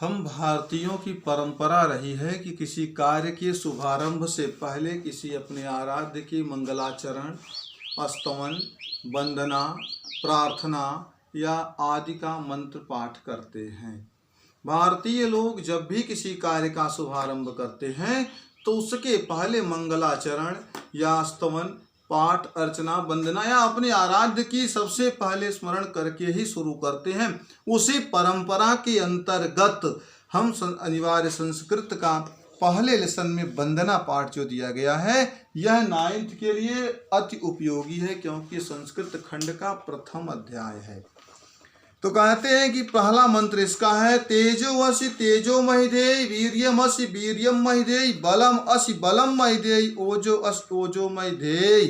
हम भारतीयों की परंपरा रही है कि किसी कार्य के शुभारंभ से पहले किसी अपने आराध्य की मंगलाचरण, स्तवन, वंदना, प्रार्थना या आदि का मंत्र पाठ करते हैं। भारतीय लोग जब भी किसी कार्य का शुभारंभ करते हैं तो उसके पहले मंगलाचरण या स्तवन, पाठ, अर्चना, वंदना या अपने आराध्य की सबसे पहले स्मरण करके ही शुरू करते हैं। उसी परंपरा के अंतर्गत हम अनिवार्य संस्कृत का पहले लेसन में वंदना पाठ जो दिया गया है, यह 9th के लिए अति उपयोगी है क्योंकि संस्कृत खंड का प्रथम अध्याय है। तो कहते हैं कि पहला मंत्र इसका है, तेजोवसि तेजोमहि देहि, वीर्यमसि वीर्यमहि देहि, बलम असि बलमहि देहि, ओजो अस ओजोमहि देहि।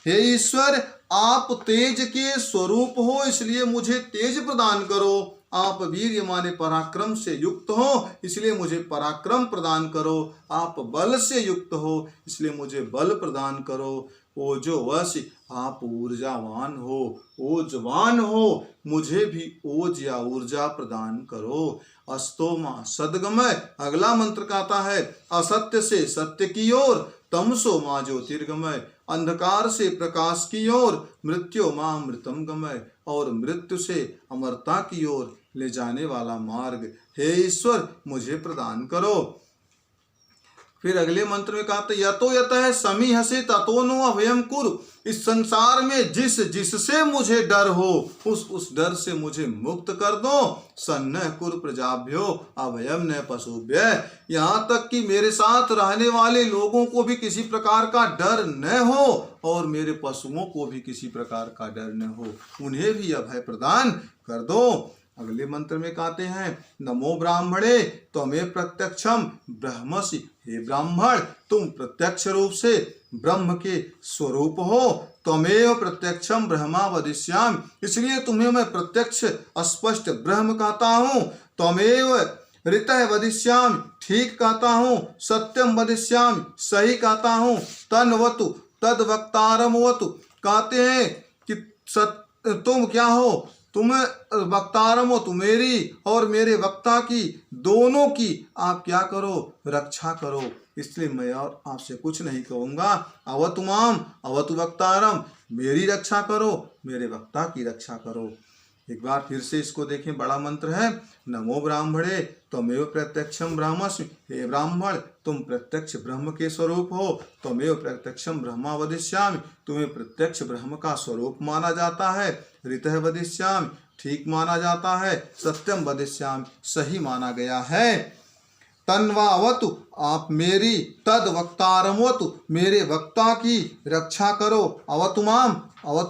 हे ईश्वर, आप तेज के स्वरूप हो, इसलिए मुझे तेज प्रदान करो। आप वीर्य माने पराक्रम से युक्त हो, इसलिए मुझे पराक्रम प्रदान करो। आप बल से युक्त हो, इसलिए मुझे बल प्रदान करो। ओजोवसि, आप ऊर्जावान हो, ओजवान हो, मुझे भी ओज या ऊर्जा प्रदान करो। अस्तोमा सद्गमय, अगला मंत्र कहता है, असत्य से सत्य की ओर, तमसो मां ज्योतिर्गमय, अंधकार से प्रकाश की ओर, मृत्यु मां मृतम गमय, और मृत्यु से अमरता की ओर ले जाने वाला मार्ग हे ईश्वर मुझे प्रदान करो। फिर अगले मंत्र में कहा, यतो यतः समीहसे ततो नो अभयम कुरु, इस संसार में जिससे मुझे डर हो उस डर से मुझे मुक्त कर दो। सन्न कुरु प्रजाभ्यो अभयम न पशुभ्य, यहाँ तक कि मेरे साथ रहने वाले लोगों को भी किसी प्रकार का डर न हो और मेरे पशुओं को भी किसी प्रकार का डर न हो, उन्हें भी अभय प्रदान कर दो। अगले मंत्र में कहते हैं, नमो ब्राह्मणे त्वमेव प्रत्यक्षम ब्रह्मसि, हे ब्राह्मण तुम प्रत्यक्ष रूप से ब्रह्म के स्वरूप हो। त्वमेव प्रत्यक्षम ब्रह्मा वदिष्यामि, इसलिए तुम्हें मैं प्रत्यक्ष स्पष्ट ब्रह्म कहता हूँ। त्वमेव ऋतः वदिष्यामि, ठीक कहता हूँ। सत्यम वदिष्यामि, सही कहता हूँ। तन्वतु तद वक्तारम वतु, कहते हैं कि तुम क्या हो, तुम वक्तारम हो, तुम मेरी और मेरे वक्ता की दोनों की आप क्या करो, रक्षा करो। इसलिए मैं और आपसे कुछ नहीं कहूँगा। अवतु माम अवतु वक्तारम, मेरी रक्षा करो, मेरे वक्ता की रक्षा करो। एक बार फिर से इसको देखें, बड़ा मंत्र है, नमो ब्राह्मणे त्वमेव प्रत्यक्षम ब्रह्मस्मि, हे ब्राह्मण तुम प्रत्यक्ष ब्रह्म के स्वरूप हो। त्वमेव प्रत्यक्षम ब्रह्मा वदिष्यामि, तुम्हें प्रत्यक्ष ब्रह्म का स्वरूप माना जाता है। ऋतः वदिष्यामि, ठीक माना जाता है। सत्यम वदिष्यामि, सही माना गया है। तन्वावतु, आप मेरी, तद वक्तारमवतु, मेरे वक्ता की रक्षा करो। अवतु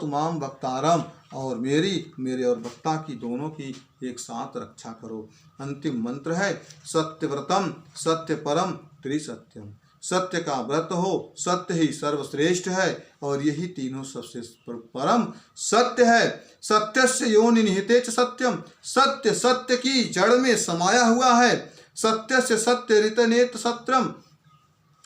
माम वक्तारम, और मेरे और वक्ता की दोनों की एक साथ रक्षा करो। अंतिम मंत्र है, सत्यव्रतम सत्य परम त्रिसत्यम, सत्य का व्रत हो, सत्य ही सर्वश्रेष्ठ है और यही तीनों सबसे परम सत्य है। सत्यस्य योनि निहिते च सत्यम, सत्य सत्य की जड़ में समाया हुआ है। सत्यस्य सत्य ऋतनेत सत्यम,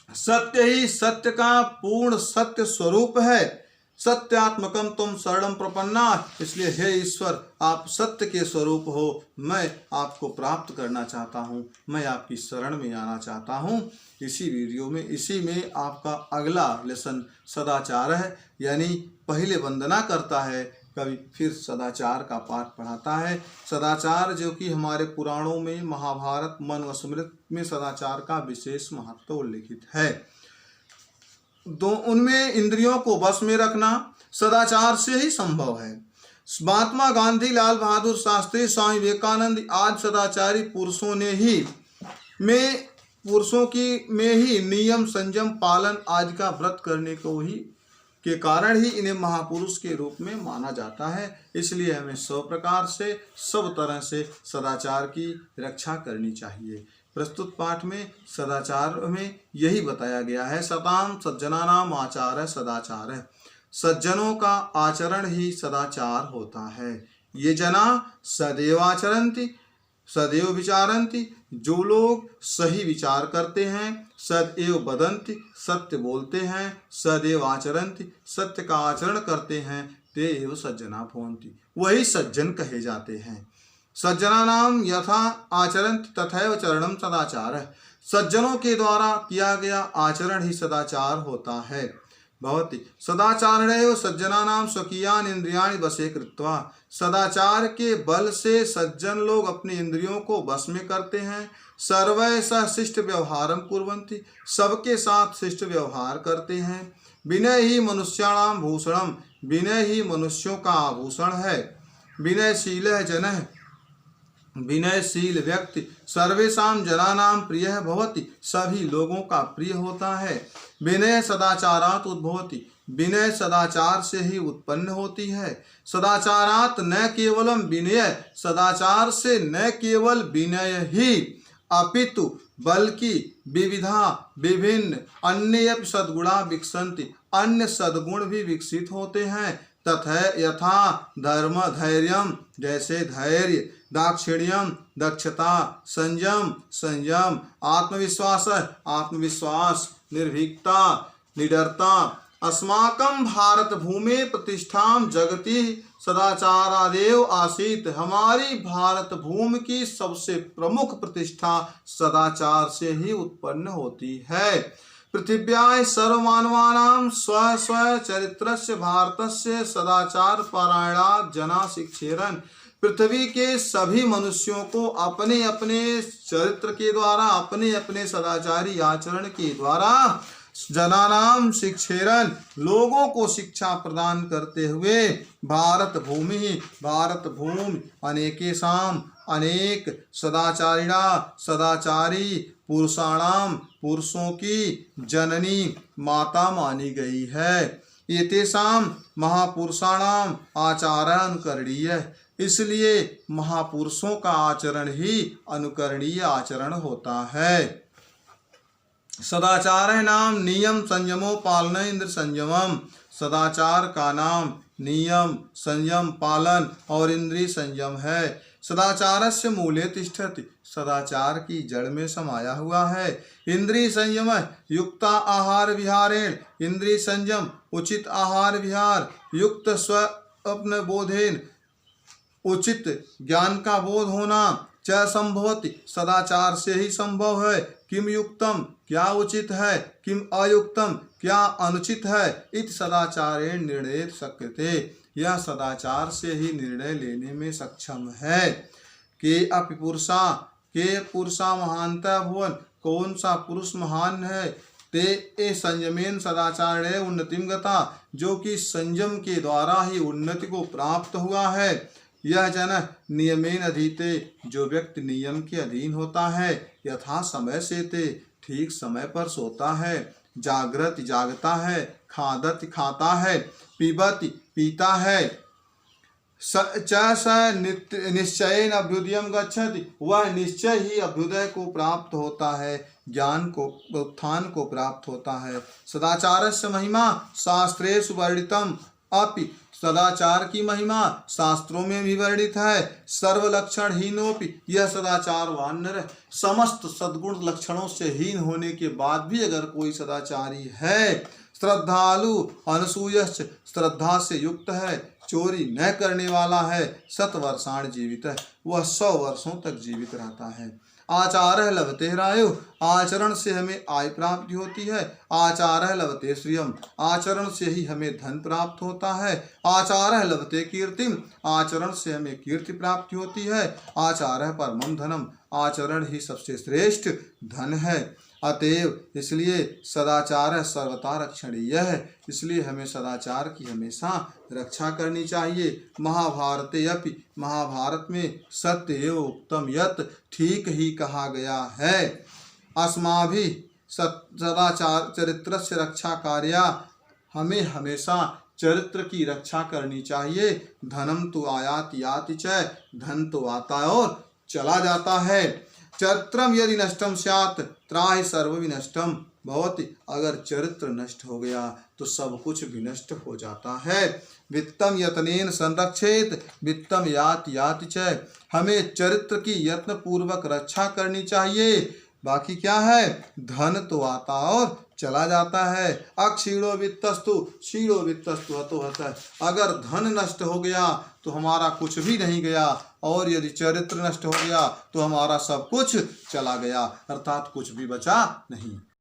सत्य ही सत्य का पूर्ण सत्य स्वरूप है। सत्यात्मकम तुम शरणम प्रपन्ना, इसलिए हे ईश्वर आप सत्य के स्वरूप हो, मैं आपको प्राप्त करना चाहता हूँ, मैं आपकी शरण में आना चाहता हूँ। इसी वीडियो में इसी में आपका अगला लेसन सदाचार है, यानी पहले वंदना करता है, कभी फिर सदाचार का पाठ पढ़ाता है। सदाचार जो कि हमारे पुराणों में, महाभारत, मनुस्मृति में सदाचार का विशेष महत्व उल्लिखित है। उनमें इंद्रियों को वश में रखना सदाचार से ही संभव है। महात्मा गांधी, लाल बहादुर शास्त्री, स्वामी विवेकानंद आदि सदाचारी पुरुषों ने ही में ही नियम संयम पालन आदि का व्रत करने को ही के कारण ही इन्हें महापुरुष के रूप में माना जाता है। इसलिए हमें सब प्रकार से, सब तरह से सदाचार की रक्षा करनी चाहिए। प्रस्तुत पाठ में सदाचार में यही बताया गया है, सताम सज्जनानाम आचार सदाचार है, सज्जनों का आचरण ही सदाचार होता है। ये जना सदैव आचरन्ति सदैव विचारन्ति, जो लोग सही विचार करते हैं, सदैव वदन्ति सत्य बोलते हैं, सदैव आचरन्ति सत्य का आचरण करते हैं, ते एव सज्जना भवन्ति, वही सज्जन कहे जाते हैं। सज्जनानां यथा आचरन्ति तथैव चरणं सदाचारः। सज्जनों के द्वारा किया गया आचरण ही सदाचार होता है। भवति सदाचारणेव सज्जनानां स्वकीयान इंद्रियाणि वशे कृत्वा। सदाचार के बल से सज्जन लोग अपनी इंद्रियों को वश में करते हैं। सर्वै सह शिष्ट व्यवहारं कुर्वन्ति। सबके साथ शिष्ट व्यवहार करते हैं। विनय ही मनुष्याणां भूषणम। विनय ही मनुष्यों का आभूषण है। विनयशीलः जनः। विनयशील व्यक्ति सर्वेषां जनानां प्रियः भवति। सभी लोगों का प्रिय होता है। विनय सदाचारात् उद्भवति। विनय सदाचार से ही उत्पन्न होती है। सदाचारात् न केवलम विनय। सदाचार से न केवल विनय ही अपितु बल्कि विविधा विभिन्न अन्य सद्गुणा विकसन्ति। अन्य सद्गुण भी विकसित होते हैं। तथा यथा धर्म धैर्यम। जैसे धैर्य, दाक्षिण्यम दक्षता, संयम संयम, आत्मविश्वास आत्मविश्वास, निर्भीकता निडरता। अस्माकं भारत भूमि प्रतिष्ठां जगति सदाचारादेव आसीत। हमारी भारत भूमि की सबसे प्रमुख प्रतिष्ठा सदाचार से ही उत्पन्न होती है। पृथिव्याः सर्वमानवानां स्व स्व चरित्रस्य भारतस्य सदाचार पारायणात् जना शिक्षेरन्। पृथ्वी के सभी मनुष्यों को अपने अपने चरित्र के द्वारा, अपने अपने सदाचारी आचरण के द्वारा जनानाम शिक्षेरन, लोगों को शिक्षा प्रदान करते हुए भारत भूमि अनेकेषाम अनेक सदाचारिणा सदाचारी पुरुषाणाम पुरुषों की जननी माता मानी गई है। एतेषाम महापुरुषाणाम आचार्य अनुकरणीय। इसलिए महापुरुषों का आचरण ही अनुकरणीय आचरण होता है। सदाचार नाम नियम संयमो पालन इंद्र संयमम। सदाचार का नाम नियम संयम पालन और इंद्रिय संयम है। सदाचारस्य मूले तिष्ठति। सदाचार की जड़ में समाया हुआ है। इंद्रिय संयम युक्ता आहार विहारेण। इंद्रिय संयम उचित आहार विहार, युक्त स्वप्न बोधेन, उचित ज्ञान का बोध होना, च संभवति। सदाचार से ही संभव है। किम युक्तम, क्या उचित है, किम अयुक्तम, क्या अनुचित है। इत सदाचारेण निर्णय शक्यते। यह सदाचार से ही निर्णय लेने में सक्षम है। के अपि पुरुषा महानता भुवन। कौन सा पुरुष महान है। ते ए संयमेन सदाचारेण उन्नतिम गता। जो कि संयम के द्वारा ही उन्नति को प्राप्त हुआ है। यह जन नियमेन अधीते। जो व्यक्ति नियम के अधीन होता है। यथा समय सेते। ठीक समय पर सोता है। जागृति जागता है। खादति खाता है। पिबति पीता है। निश्चयेन अभ्युदयम गच्छति। वह निश्चय ही अभ्युदय को प्राप्त होता है, ज्ञान को उत्थान को प्राप्त होता है। सदाचारस्य महिमा शास्त्रेषु वर्णितम अपि। सदाचार की महिमा शास्त्रों में भी वर्णित है। सर्वलक्षण हीनोपि। यह सदाचारवान नर समस्त सद्गुण लक्षणों से हीन होने के बाद भी अगर कोई सदाचारी है। श्रद्धालु अनसूयश्च। श्रद्धा से युक्त है, चोरी न करने वाला है। 100 वर्षाण जीवित है। वह 100 वर्षों तक जीवित रहता है। आचार लभते रायु। आचरण से हमें आय प्राप्ति होती है। आचार लभते श्रियम। आचरण से ही हमें धन प्राप्त होता है। आचार लभते कीर्तिम। आचरण से हमें कीर्ति प्राप्ति होती है। आचार परमम धनम। आचरण ही सबसे श्रेष्ठ धन है। अतएव इसलिए सदाचार सर्वथा रक्षणीय है। इसलिए हमें सदाचार की हमेशा रक्षा करनी चाहिए। महाभारते अपि। महाभारत में सत्य एवं उत्तम यत। ठीक ही कहा गया है। अस्माभिः सदाचार चरित्रस्य रक्षा कार्या। हमें हमेशा चरित्र की रक्षा करनी चाहिए। धनम तो आयाति याति च। धन तो आता है और चला जाता है। चरित्रम यदि नष्टम स्यात् त्राहि सर्व विनष्टम भवति। अगर चरित्र नष्ट हो गया तो सब कुछ विनष्ट हो जाता है। वित्तम यत्नेन संरक्षेत। वित्तम याति याति च। हमें चरित्र की यत्न पूर्वक रक्षा करनी चाहिए। बाकी क्या है, धन तो आता और चला जाता है। अक्षीणो वित्तस्तु क्षीणो वित्तस्तु हतो हतः। अगर धन नष्ट हो गया तो हमारा कुछ भी नहीं गया, और यदि चरित्र नष्ट हो गया तो हमारा सब कुछ चला गया, अर्थात कुछ भी बचा नहीं।